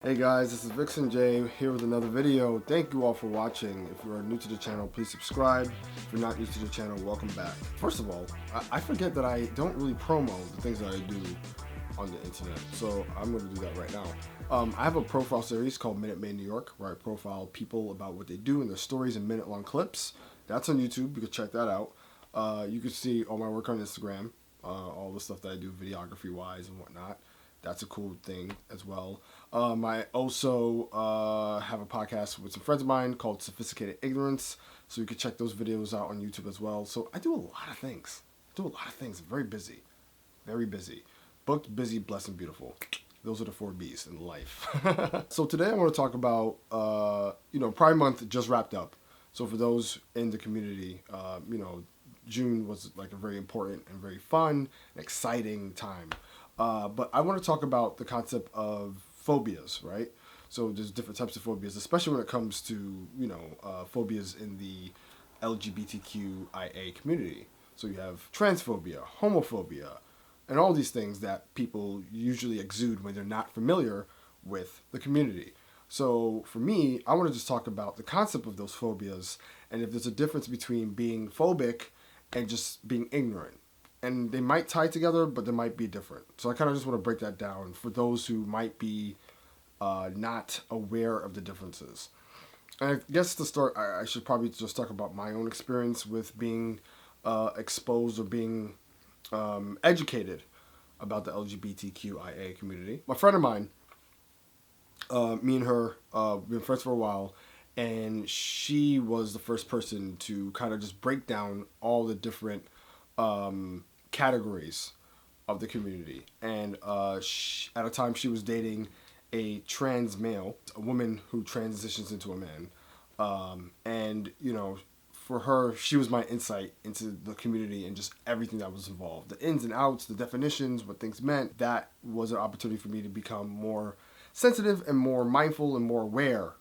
Hey guys, this is Vixon J here with another video. Thank you all for watching. If you are new to the channel, please subscribe. If you're not new to the channel, welcome back. First of all, I forget that I don't really promo the things that I do on the internet, so I'm going to do that right now. I have a profile series called Minute Made New York, where I profile people about what they do and their stories in minute-long clips. That's on YouTube. You can check that out. You can see all my work on Instagram, all the stuff that I do videography-wise and whatnot. That's a cool thing as well. I also have a podcast with some friends of mine called Sophisticated Ignorance, so you can check those videos out on YouTube as well. So I do a lot of things. I'm very busy. Very busy. Booked, busy, blessed, and beautiful. Those are the 4 B's in life. So today I want to talk about, Pride Month just wrapped up. So for those in the community, June was like a very important and very fun and exciting time. But I want to talk about the concept of phobias, right? So there's different types of phobias, especially when it comes to, phobias in the LGBTQIA community. So you have transphobia, homophobia, and all these things that people usually exude when they're not familiar with the community. So for me, I want to just talk about the concept of those phobias and if there's a difference between being phobic and just being ignorant. And they might tie together, but they might be different. So I kind of just want to break that down for those who might be not aware of the differences. And I guess to start, I should probably just talk about my own experience with being exposed or being educated about the LGBTQIA community. My friend of mine, me and her, we've been friends for a while, and she was the first person to kind of just break down all the different categories of the community. And at a time she was dating a trans male, a woman who transitions into a man. For her, she was my insight into the community and just everything that was involved. The ins and outs, the definitions, what things meant. That was an opportunity for me to become more sensitive and more mindful and more aware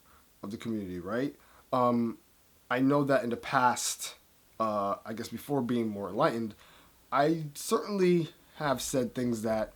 of the community, right? I know that in the past, I guess before being more enlightened, I certainly have said things that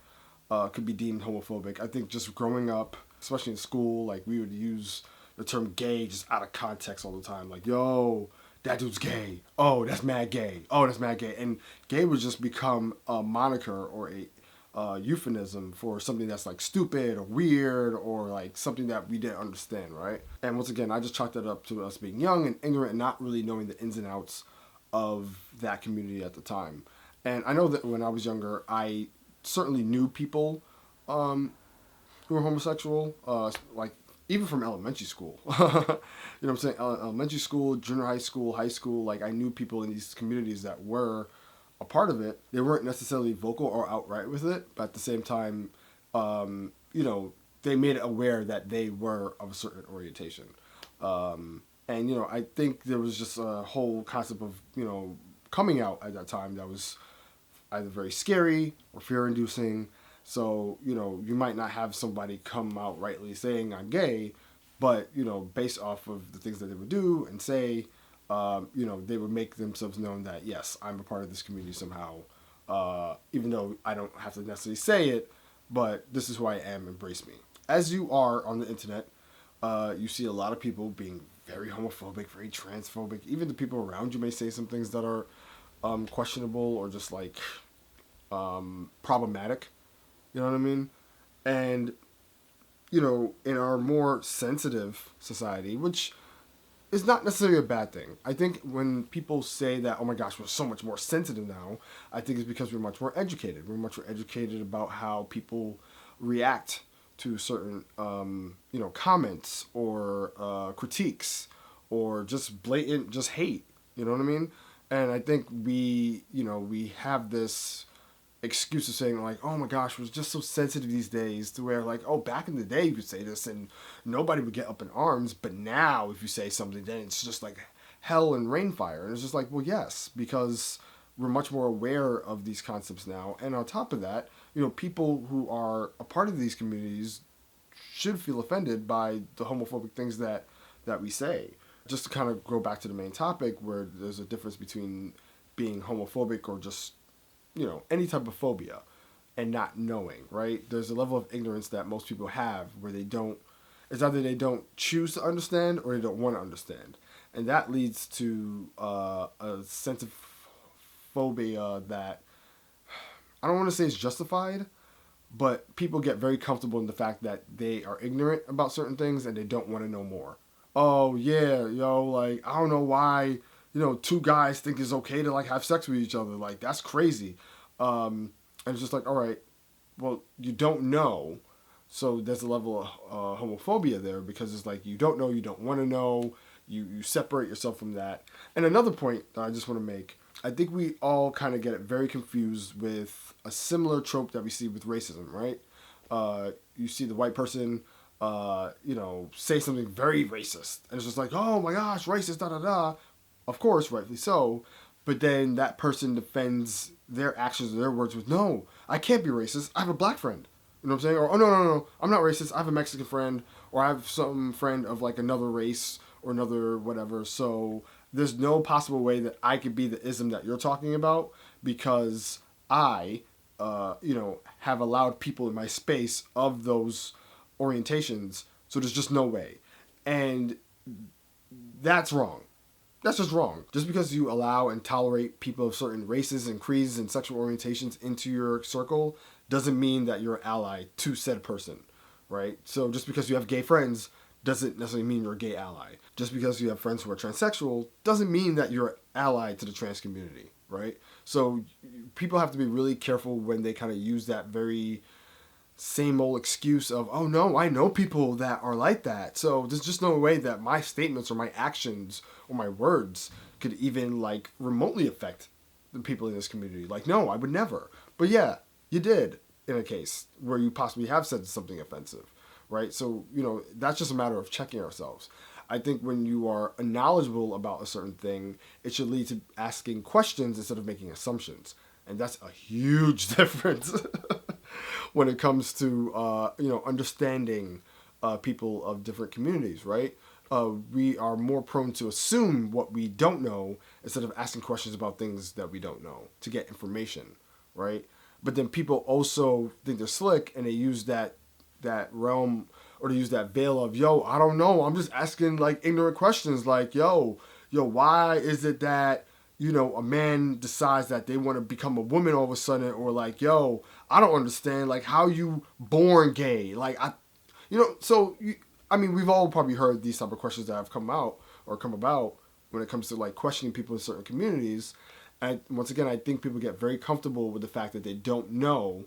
could be deemed homophobic. I think just growing up, especially in school, like we would use the term gay just out of context all the time. Like, yo, that dude's gay. Oh, that's mad gay. Oh, that's mad gay. And gay would just become a moniker or a euphemism for something that's like stupid or weird or like something that we didn't understand, right? And once again, I just chalked that up to us being young and ignorant and not really knowing the ins and outs of that community at the time. And I know that when I was younger, I certainly knew people who were homosexual, like even from elementary school. You know what I'm saying? Elementary school, junior high school, like I knew people in these communities that were a part of it. They weren't necessarily vocal or outright with it, but at the same time, they made it aware that they were of a certain orientation. I think there was just a whole concept of, coming out at that time that was either very scary or fear-inducing. So, you might not have somebody come out rightly saying I'm gay, but, based off of the things that they would do and say, they would make themselves known that, yes, I'm a part of this community somehow, even though I don't have to necessarily say it, but this is who I am, embrace me. As you are on the internet, you see a lot of people being very homophobic, very transphobic. Even the people around you may say some things that are questionable or just like problematic. You know what I mean? And, in our more sensitive society, which is not necessarily a bad thing. I think when people say that, oh my gosh, we're so much more sensitive now, I think it's because we're much more educated. We're much more educated about how people react to certain, comments or critiques or just blatant, just hate. You know what I mean? And I think we have this excuse of saying like, oh my gosh, we're just so sensitive these days to where like, oh, back in the day you could say this and nobody would get up in arms, but now if you say something, then it's just like hell and rainfire. And it's just like, well, yes, because we're much more aware of these concepts now. And on top of that, people who are a part of these communities should feel offended by the homophobic things that we say. Just to kind of go back to the main topic where there's a difference between being homophobic or just, any type of phobia and not knowing, right? There's a level of ignorance that most people have where they don't It's either they don't choose to understand or they don't want to understand. And that leads to a sense of phobia that I don't want to say is justified, but people get very comfortable in the fact that they are ignorant about certain things and they don't want to know more. Oh yeah, yo, like I don't know why, two guys think it's okay to like have sex with each other. Like that's crazy. And it's just like, all right, well, you don't know. So there's a level of homophobia there because it's like you don't know, you don't want to know, you separate yourself from that. And another point that I just want to make, I think we all kind of get it very confused with a similar trope that we see with racism, right? You see the white person, say something very racist, and it's just like, oh my gosh, racist, da da da. Of course, rightfully so. But then that person defends their actions or their words with, no, I can't be racist. I have a black friend. You know what I'm saying? Or, oh, no, I'm not racist. I have a Mexican friend. Or I have some friend of like another race or another whatever. So there's no possible way that I could be the ism that you're talking about because I, have allowed people in my space of those orientations. So there's just no way. And that's wrong. That's just wrong. Just because you allow and tolerate people of certain races and creeds and sexual orientations into your circle doesn't mean that you're an ally to said person, right? So just because you have gay friends doesn't necessarily mean you're a gay ally. Just because you have friends who are transsexual doesn't mean that you're an ally to the trans community, right? So people have to be really careful when they kind of use that very same old excuse of, oh no, I know people that are like that. So there's just no way that my statements or my actions or my words could even like remotely affect the people in this community. Like, no, I would never. But yeah, you did in a case where you possibly have said something offensive, right? So, that's just a matter of checking ourselves. I think when you are knowledgeable about a certain thing, it should lead to asking questions instead of making assumptions. And that's a huge difference when it comes to, understanding people of different communities, right? We are more prone to assume what we don't know instead of asking questions about things that we don't know to get information, right? But then people also think they're slick and they use that realm or they use that veil of, yo, I don't know. I'm just asking like ignorant questions like, yo, why is it that, a man decides that they want to become a woman all of a sudden, or like, yo, I don't understand, like, how you born gay? Like, we've all probably heard these type of questions that have come out or come about when it comes to like questioning people in certain communities. And once again, I think people get very comfortable with the fact that they don't know.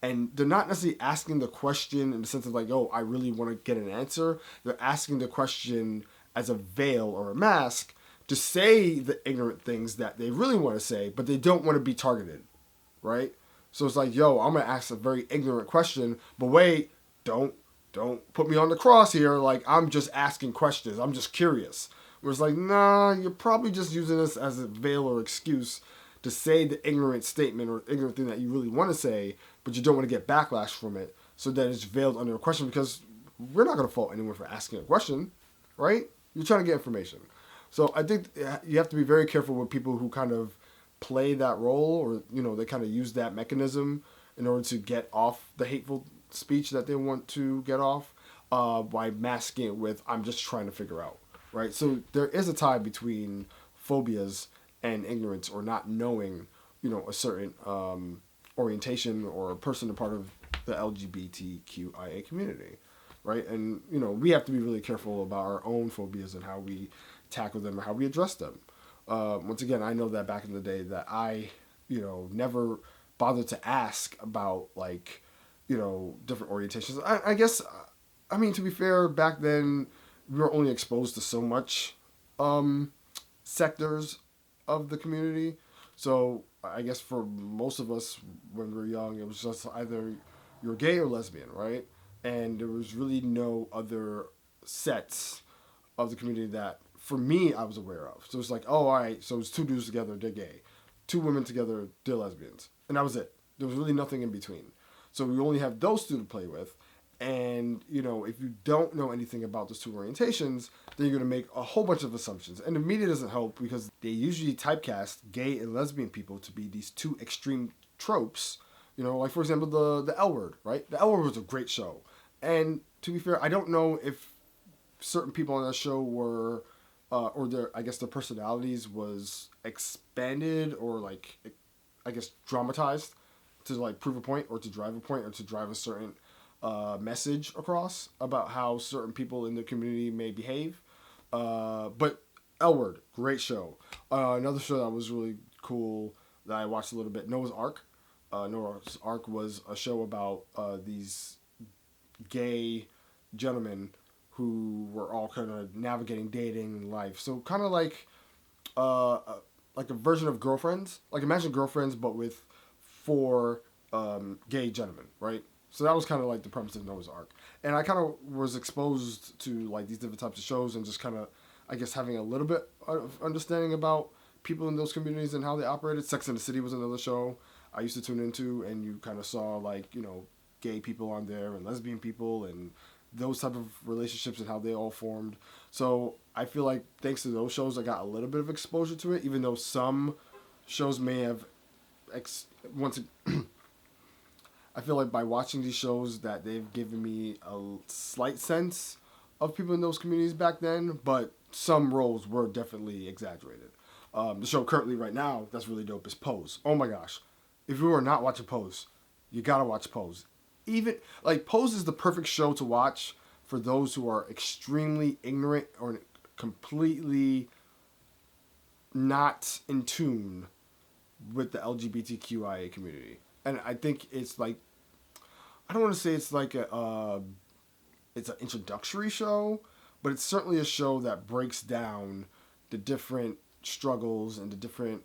And they're not necessarily asking the question in the sense of like, oh, I really want to get an answer. They're asking the question as a veil or a mask to say the ignorant things that they really want to say, but they don't want to be targeted, right? So it's like, yo, I'm going to ask a very ignorant question, but wait, don't put me on the cross here. Like, I'm just asking questions. I'm just curious. Where it's like, nah, you're probably just using this as a veil or excuse to say the ignorant statement or ignorant thing that you really want to say, but you don't want to get backlash from it. So that it's veiled under a question because we're not going to fault anyone for asking a question, right? You're trying to get information. So I think you have to be very careful with people who kind of play that role or, they kind of use that mechanism in order to get off the hateful speech that they want to get off by masking it with, I'm just trying to figure out, right? So there is a tie between phobias and ignorance or not knowing, a certain orientation or a person a part of the LGBTQIA community, right? And, we have to be really careful about our own phobias and how we tackle them and how we address them. Once again, I know that back in the day that I, never bothered to ask about like, different orientations. I guess, to be fair, back then we were only exposed to so much sectors of the community. So I guess for most of us when we were young, it was just either you're gay or lesbian, right? And there was really no other sets of the community that, for me, I was aware of. So it's like, oh, all right, so it's two dudes together, they're gay. Two women together, they're lesbians. And that was it. There was really nothing in between. So we only have those two to play with. And, if you don't know anything about those two orientations, then you're going to make a whole bunch of assumptions. And the media doesn't help because they usually typecast gay and lesbian people to be these two extreme tropes. Like, for example, the L Word, right? The L Word was a great show. And to be fair, I don't know if certain people on that show were, or their, I guess their personalities was expanded or like, I guess dramatized to like prove a point or to drive a point or to drive a certain message across about how certain people in the community may behave. But L Word, great show. Another show that was really cool that I watched a little bit, Noah's Ark. Noah's Ark was a show about these gay gentlemen who were all kind of navigating dating and life. So kind of uh, like a version of Girlfriends. Like imagine Girlfriends, but with four gay gentlemen, right? So that was kind of like the premise of Noah's Ark. And I kind of was exposed to like these different types of shows and just kind of, I guess, having a little bit of understanding about people in those communities and how they operated. Sex and the City was another show I used to tune into, and you kind of saw like, you know, gay people on there and lesbian people and those type of relationships and how they all formed. So I feel like thanks to those shows, I got a little bit of exposure to it, even though some shows may have once. I feel like by watching these shows that they've given me a slight sense of people in those communities back then, but some roles were definitely exaggerated. The show currently right now that's really dope is Pose. Oh my gosh. If you are not watching Pose, you gotta watch Pose. Even like Pose is the perfect show to watch for those who are extremely ignorant or completely not in tune with the LGBTQIA community. And I think it's like, I don't want to say it's like it's an introductory show, but it's certainly a show that breaks down the different struggles and the different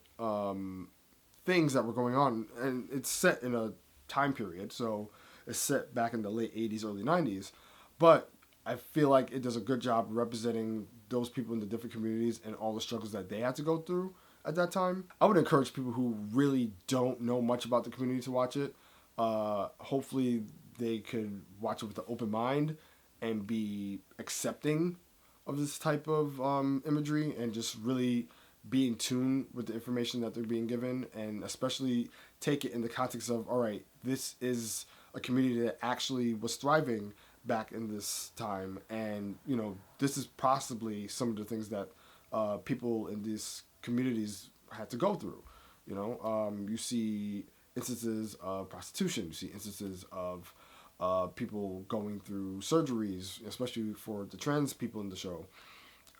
things that were going on. And it's set in a time period, so it's set back in the late 80s, early 90s. But I feel like it does a good job representing those people in the different communities and all the struggles that they had to go through at that time. I would encourage people who really don't know much about the community to watch it. Hopefully they could watch it with an open mind and be accepting of this type of imagery and just really be in tune with the information that they're being given, and especially take it in the context of, all right, this is a community that actually was thriving back in this time, and you know, this is possibly some of the things that people in these communities had to go through. You know, you see instances of prostitution, you see instances of people going through surgeries, especially for the trans people in the show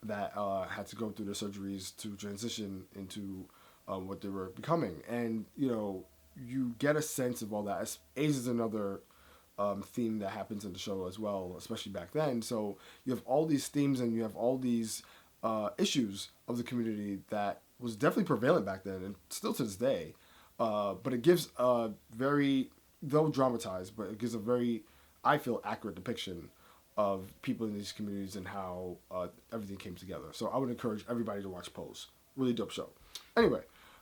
that had to go through the surgeries to transition into what they were becoming. And, you know, you get a sense of all that. AIDS is another theme that happens in the show as well, especially back then. So you have all these themes and you have all these issues of the community that was definitely prevalent back then and still to this day. But it gives a very, though dramatized, but it gives a very, I feel, accurate depiction of people in these communities and how everything came together. So I would encourage everybody to watch Pose. Really dope show. Anyway,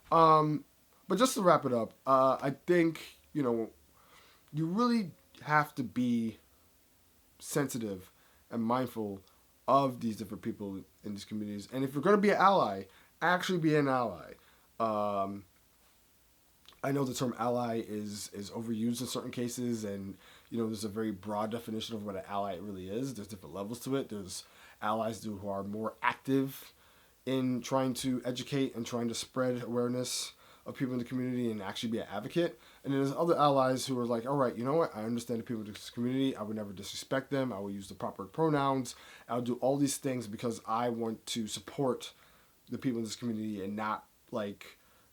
but just to wrap it up, I think, you know, you really have to be sensitive and mindful of these different people in these communities. And if you're going to be an ally, actually be an ally. I know the term ally is overused in certain cases, and you know, there's a very broad definition of what an ally really is. There's different levels to it. There's allies who are more active in trying to educate and trying to spread awareness of people in the community and actually be an advocate. And then there's other allies who are like, all right, you know what? I understand the people in this community. I would never disrespect them. I will use the proper pronouns. I'll do all these things because I want to support the people in this community and not like,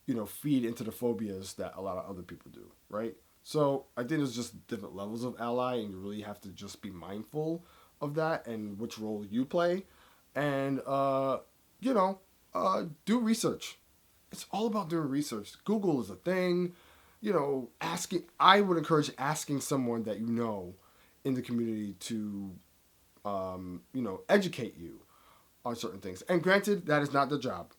you know, feed into the phobias that a lot of other people do, right? So I think there's just different levels of ally, and you really have to just be mindful of that and which role you play. And, you know, do research. It's all about doing research. Google is a thing. You know, I would encourage asking someone that you know in the community to, you know, educate you on certain things. And granted, that is not the job.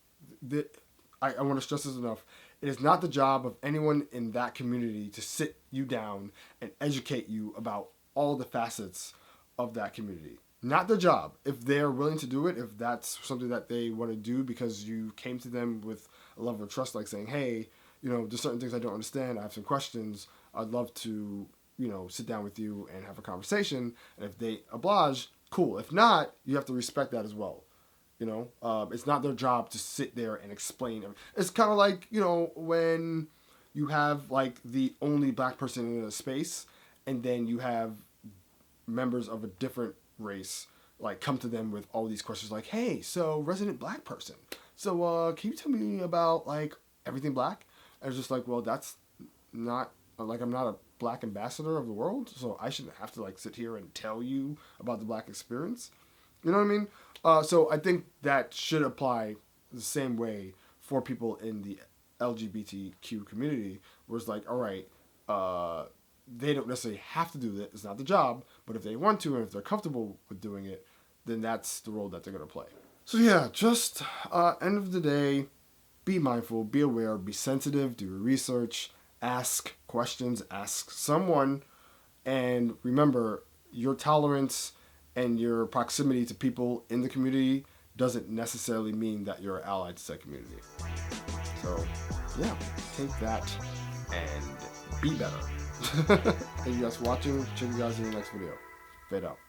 I want to stress this enough. It is not the job of anyone in that community to sit you down and educate you about all the facets of that community. Not the job. If they're willing to do it, if that's something that they want to do because you came to them with a level of trust, like saying, hey, you know, there's certain things I don't understand. I have some questions. I'd love to, you know, sit down with you and have a conversation. And if they oblige, cool. If not, you have to respect that as well. You know, it's not their job to sit there and explain. It's kind of like, you know, when you have like the only black person in a space, and then you have members of a different race like come to them with all these questions like, hey, so resident black person, so can you tell me about like everything black? And it's just like, well, that's not like, I'm not a black ambassador of the world, so I shouldn't have to like sit here and tell you about the black experience. You know what I mean? So I think that should apply the same way for people in the LGBTQ community, where it's like, all right, they don't necessarily have to do that. It's not the job, but if they want to and if they're comfortable with doing it, then that's the role that they're going to play. So yeah, just end of the day, be mindful, be aware, be sensitive, do research, ask questions, ask someone, and remember, your tolerance and your proximity to people in the community doesn't necessarily mean that you're allied to that community. So yeah, take that and be better. Thank you guys for watching. Check you guys in the next video. Fade out.